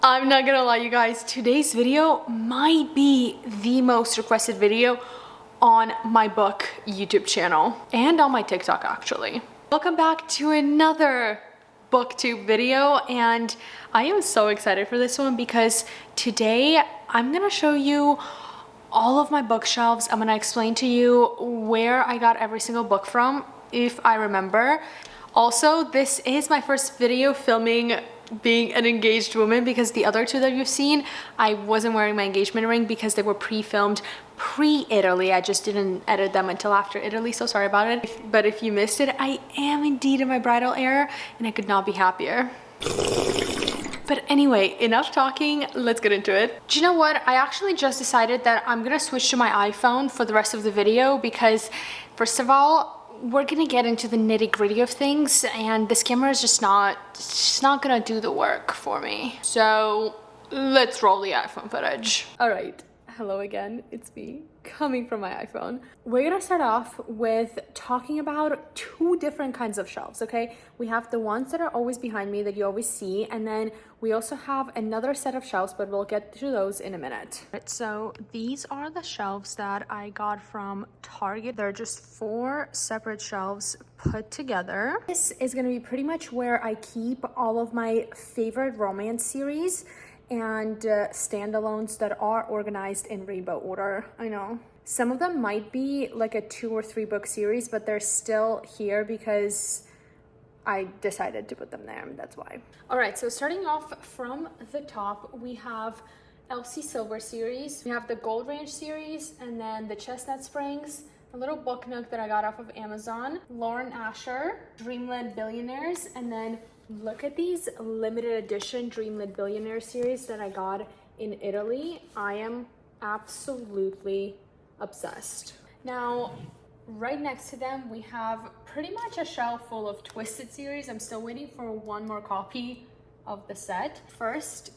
I'm not gonna lie, you guys, today's video might be the most requested video on my book YouTube channel and on my TikTok actually. Welcome back to another booktube video, and I am so excited for this one because today I'm gonna show you all of my bookshelves. I'm gonna explain to you where I got every single book from, if I remember. Also, this is my first video filming being an engaged woman, because the other two that you've seen, I wasn't wearing my engagement ring because they were pre-filmed pre-Italy. I just didn't edit them until after Italy, so sorry about it. But if you missed it, I am indeed in my bridal era and I could not be happier. But anyway, enough talking, let's get into it. Do you know what? I actually just decided that I'm gonna switch to my iPhone for the rest of the video because, first of all, we're gonna get into the nitty-gritty of things, and this camera is just not gonna do the work for me. So let's roll the iPhone footage. All right, hello again, it's me coming from my iPhone. We're gonna start off with talking about two different kinds of shelves, okay? We have the ones that are always behind me that you always see, and then we also have another set of shelves, but we'll get to those in a minute. Right, so these are the shelves that I got from Target. They're just 4 separate shelves put together. This is gonna be pretty much where I keep all of my favorite romance series and standalones that are organized in rainbow order. I know some of them might be like a 2 or 3 book series, but they're still here because I decided to put them there, and that's why. All right, so starting off from the top, we have Elsie Silver series, we have the Gold Range series, and then the Chestnut Springs, a little book nook that I got off of Amazon, Lauren Asher, Dreamland Billionaires, and then look at these limited edition Dreamland Billionaire series that I got in Italy. I am absolutely obsessed. Now, right next to them, we have pretty much a shelf full of Twisted series. I'm still waiting for one more copy of the set. First,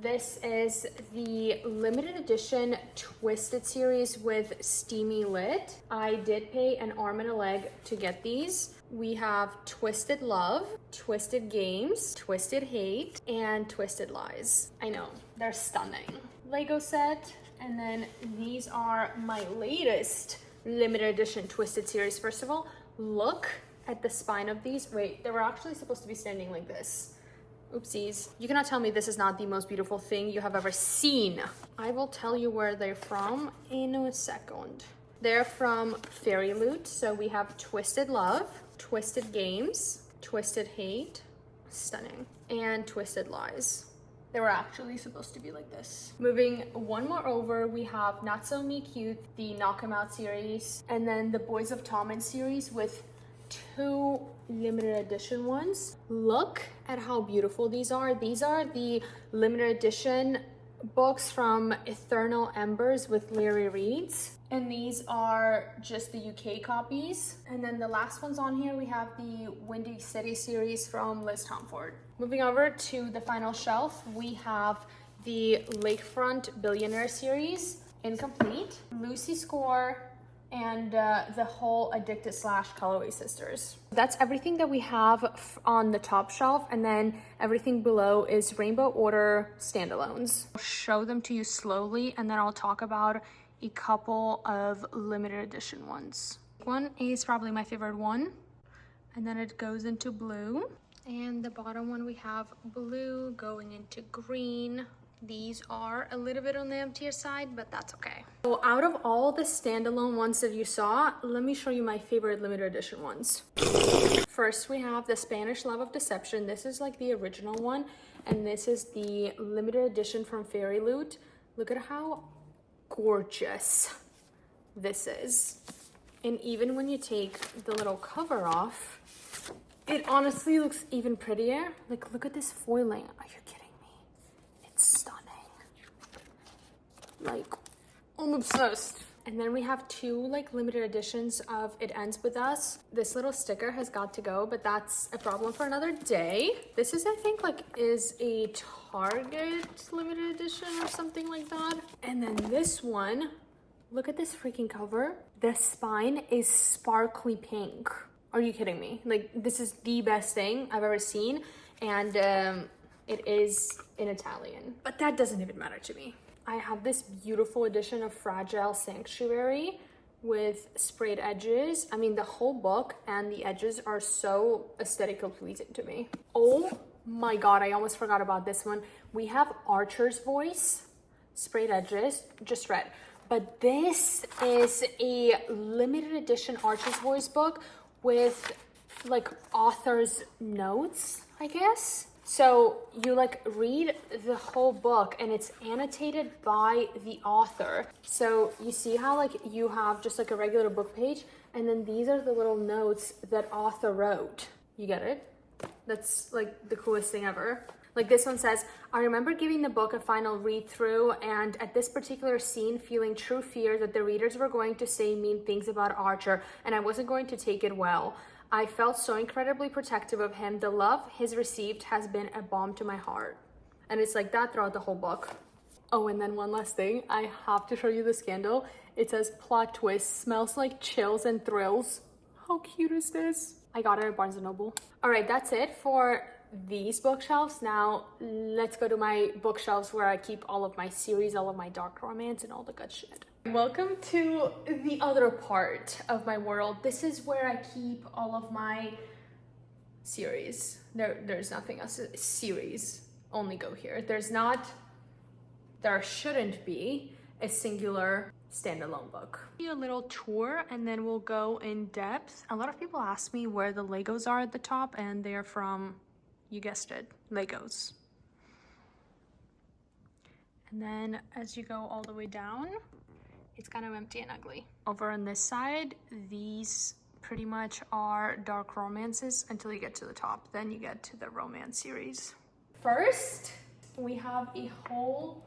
this is the limited edition Twisted series with steamy lit. I did pay an arm and a leg to get these. We have Twisted Love, Twisted Games, Twisted Hate, and Twisted Lies. I know, they're stunning. Lego set, and then these are my latest limited edition Twisted series. First of all, look at the spine of these. Wait, they were actually supposed to be standing like this. Oopsies. You cannot tell me this is not the most beautiful thing you have ever seen. I will tell you where they're from in a second. They're from Fairy Loot. So we have Twisted Love, Twisted Games, Twisted Hate, stunning, and Twisted Lies. They were actually supposed to be like this. Moving one more over, we have Not So Me Cute, the Knock 'Em Out series, and then the Boys of Tommen series with 2 limited edition ones. Look at how beautiful these are. These are the limited edition books from Eternal Embers with Larry Reeds, and these are just the UK copies. And then the last ones on here, we have the Windy City series from Liz Tomford. Moving over to the final shelf, we have the Lakefront Billionaire series, incomplete, Lucy Score, and the whole Addicted / Colorway Sisters. That's everything that we have on the top shelf, and then everything below is Rainbow Order standalones. I'll show them to you slowly, and then I'll talk about a couple of limited edition ones. One is probably my favorite one, and then it goes into blue, and the bottom one we have blue going into green. These are a little bit on the emptier side, but that's okay. So out of all the standalone ones that you saw, let me show you my favorite limited edition ones. First, we have the Spanish Love of Deception. This is like the original one, and this is the limited edition from Fairy Loot. Look at how gorgeous this is. And even when you take the little cover off, it honestly looks even prettier. Like, look at this foiling. Are you kidding? Stunning. Like, I'm obsessed. And then we have 2 like limited editions of It Ends With Us. This little sticker has got to go, but that's a problem for another day. This is, I think, like, is a Target limited edition or something like that. And then this one, look at this freaking cover. The spine is sparkly pink. Are you kidding me? Like, this is the best thing I've ever seen. And It is in Italian, but that doesn't even matter to me. I have this beautiful edition of Fragile Sanctuary with sprayed edges. I mean, the whole book and the edges are so aesthetically pleasing to me. Oh my God, I almost forgot about this one. We have Archer's Voice, sprayed edges, just read. But this is a limited edition Archer's Voice book with like author's notes, I guess. So you like read the whole book and it's annotated by the author. So you see how like you have just like a regular book page and then these are the little notes that author wrote. You get it? That's like the coolest thing ever. Like this one says, I remember giving the book a final read through and at this particular scene feeling true fear that the readers were going to say mean things about Archer and I wasn't going to take it well. I felt so incredibly protective of him. The love he's received has been a balm to my heart. And it's like that throughout the whole book. Oh, and then one last thing. I have to show you this candle. It says plot twist, smells like chills and thrills. How cute is this? I got it at Barnes & Noble. All right, that's it for these bookshelves. Now let's go to my bookshelves where I keep all of my series, all of my dark romance and all the good shit. Welcome to the other part of my world. This is where I keep all of my series. There's nothing else. Series only go here. There shouldn't be a singular standalone book. A little tour and then we'll go in depth. A lot of people ask me where the Legos are at the top and they're from, you guessed it, Legos. And then as you go all the way down, it's kind of empty and ugly. Over on this side, these pretty much are dark romances until you get to the top. Then you get to the romance series. First, we have a whole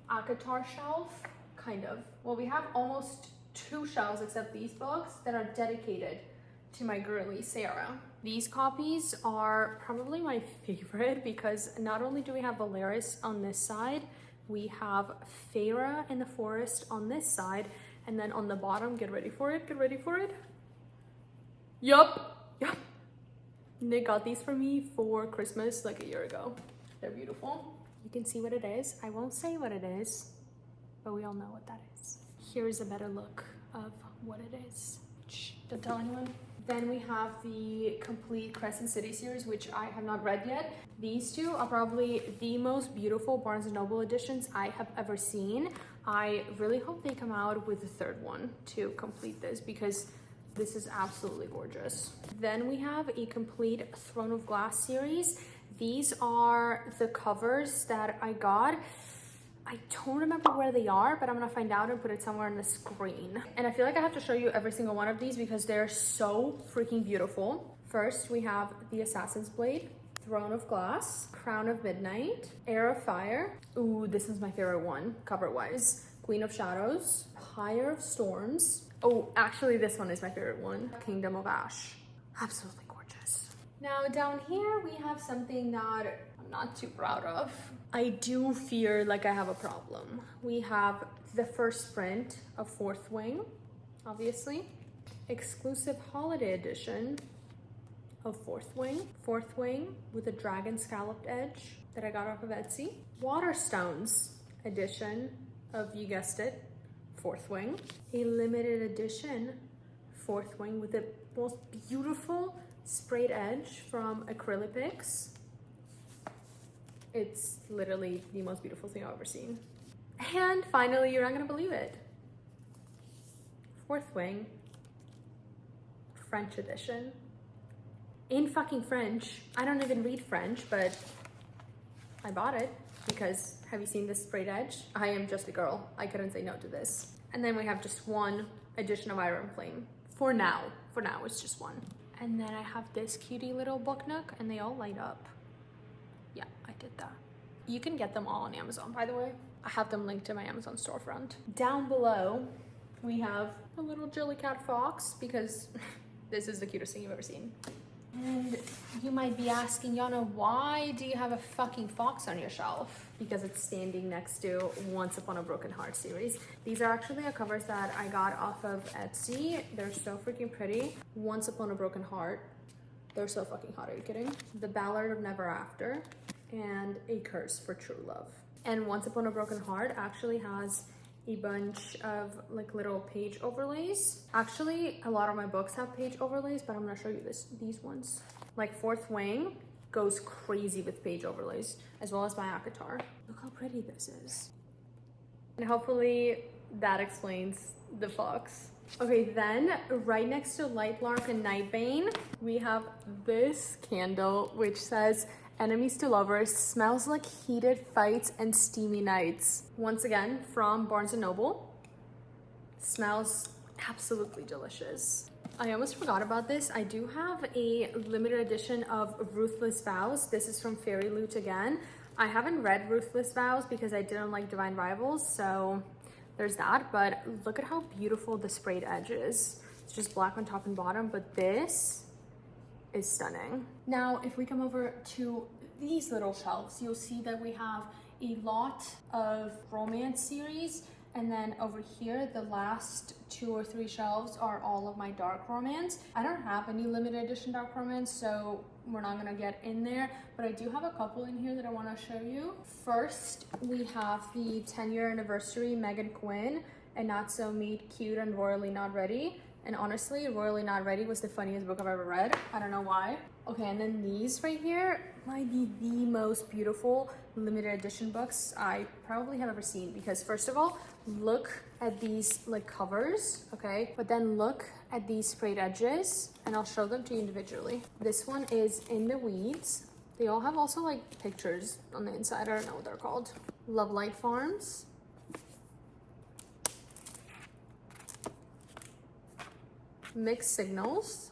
ACOTAR shelf, kind of. Well, we have almost 2 shelves except these books that are dedicated to my girly Sarah. These copies are probably my favorite because not only do we have Valeris on this side, we have Feyre in the Forest on this side, and then on the bottom, get ready for it. Yup. They got these for me for Christmas like a year ago. They're beautiful. You can see what it is. I won't say what it is, but we all know what that is. Here's a better look of what it is. Shh, don't tell anyone. Then we have the complete Crescent City series, which I have not read yet. These two are probably the most beautiful Barnes & Noble editions I have ever seen. I really hope they come out with the 3rd one to complete this because this is absolutely gorgeous. Then we have a complete Throne of Glass series. These are the covers that I got. I don't remember where they are, but I'm gonna find out and put it somewhere on the screen. And I feel like I have to show you every single one of these because they're so freaking beautiful. First, we have the Assassin's Blade, Throne of Glass, Crown of Midnight, Heir of Fire. Ooh, this is my favorite one, cover-wise. Queen of Shadows, Pyre of Storms. Oh, actually, this one is my favorite one, Kingdom of Ash. Absolutely gorgeous. Now, down here, we have something that I'm not too proud of. I do fear like I have a problem. We have the first print of 4th Wing, obviously. Exclusive holiday edition of 4th Wing. 4th Wing with a dragon scalloped edge that I got off of Etsy. Waterstones edition of, you guessed it, 4th Wing. A limited edition 4th Wing with the most beautiful sprayed edge from Acrylics. It's literally the most beautiful thing I've ever seen. And finally, you're not gonna believe it. 4th Wing, French edition. In fucking French. I don't even read French, but I bought it because have you seen this sprayed edge? I am just a girl. I couldn't say no to this. And then we have just one edition of Iron Flame. For now, it's just one. And then I have this cutie little book nook and they all light up. Yeah, I did that. You can get them all on Amazon, by the way. I have them linked to my Amazon storefront. Down below, we have a little Jellycat fox because this is the cutest thing you've ever seen. And you might be asking, Yana, why do you have a fucking fox on your shelf? Because it's standing next to Once Upon a Broken Heart series. These are actually the covers that I got off of Etsy. They're so freaking pretty. Once Upon a Broken Heart. They're so fucking hot, are you kidding? The Ballad of Never After. and A Curse for True Love. And Once Upon a Broken Heart actually has a bunch of like little page overlays. Actually, a lot of my books have page overlays, but I'm gonna show you these ones. Like Fourth Wing goes crazy with page overlays, as well as my ACOTAR. Look how pretty this is. And hopefully that explains the fox. Okay, then right next to Light Lark and Nightbane, we have this candle which says, "Enemies to lovers, smells like heated fights and steamy nights." Once again, from Barnes & Noble. Smells absolutely delicious. I almost forgot about this. I do have a limited edition of Ruthless Vows. This is from Fairy Loot again. I haven't read Ruthless Vows because I didn't like Divine Rivals, so there's that. But look at how beautiful the sprayed edge is. It's just black on top and bottom, but this is stunning. Now, if we come over to these little shelves, you'll see that we have a lot of romance series, and then over here, the last 2 or 3 shelves are all of my dark romance. I don't have any limited edition dark romance, so we're not gonna get in there, but I do have a couple in here that I wanna show you. First, we have the 10-year anniversary Megan Quinn and Not So Meet Cute and Royally Not Ready. And honestly, Royally Not Ready was the funniest book I've ever read. I don't know why. Okay, and then these right here might be the most beautiful limited edition books I probably have ever seen, because first of all, look at these like covers, okay? But then look at these sprayed edges, and I'll show them to you individually. This one is In the Weeds. They all have also like pictures on the inside. I don't know what they're called. Love Light Farms. Mixed Signals,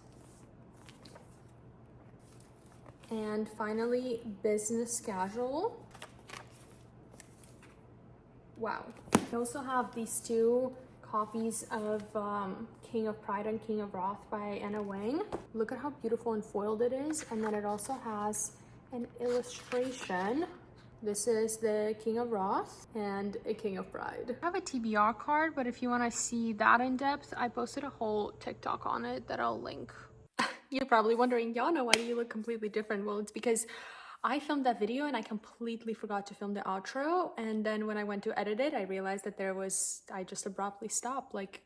and finally Business Casual. Wow. I also have these 2 copies of King of Pride and King of Wrath by Anna Wang. Look at how beautiful and foiled it is, and then it also has an illustration. This is the King of Wrath and a King of Pride. I have a TBR card, but if you want to see that in depth, I posted a whole TikTok on it that I'll link. You're probably wondering, Yana, why do you look completely different? Well, it's because I filmed that video and I completely forgot to film the outro. And then when I went to edit it, I realized that I just abruptly stopped. Like,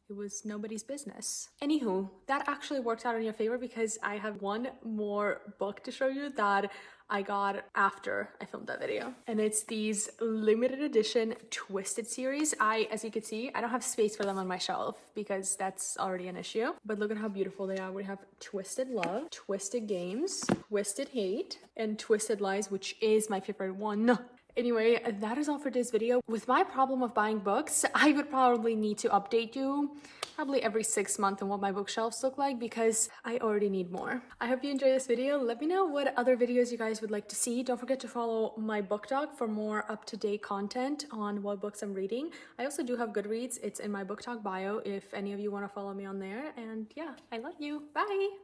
it was nobody's business. Anywho, that actually worked out in your favor because I have one more book to show you that I got after I filmed that video. And it's these limited edition Twisted series. As you can see, I don't have space for them on my shelf because that's already an issue. But look at how beautiful they are. We have Twisted Love, Twisted Games, Twisted Hate, and Twisted Lies, which is my favorite one. Anyway, that is all for this video. With my problem of buying books, I would probably need to update you probably every 6 months on what my bookshelves look like because I already need more. I hope you enjoyed this video. Let me know what other videos you guys would like to see. Don't forget to follow my book talk for more up-to-date content on what books I'm reading. I also do have Goodreads. It's in my book talk bio if any of you want to follow me on there. And yeah, I love you. Bye!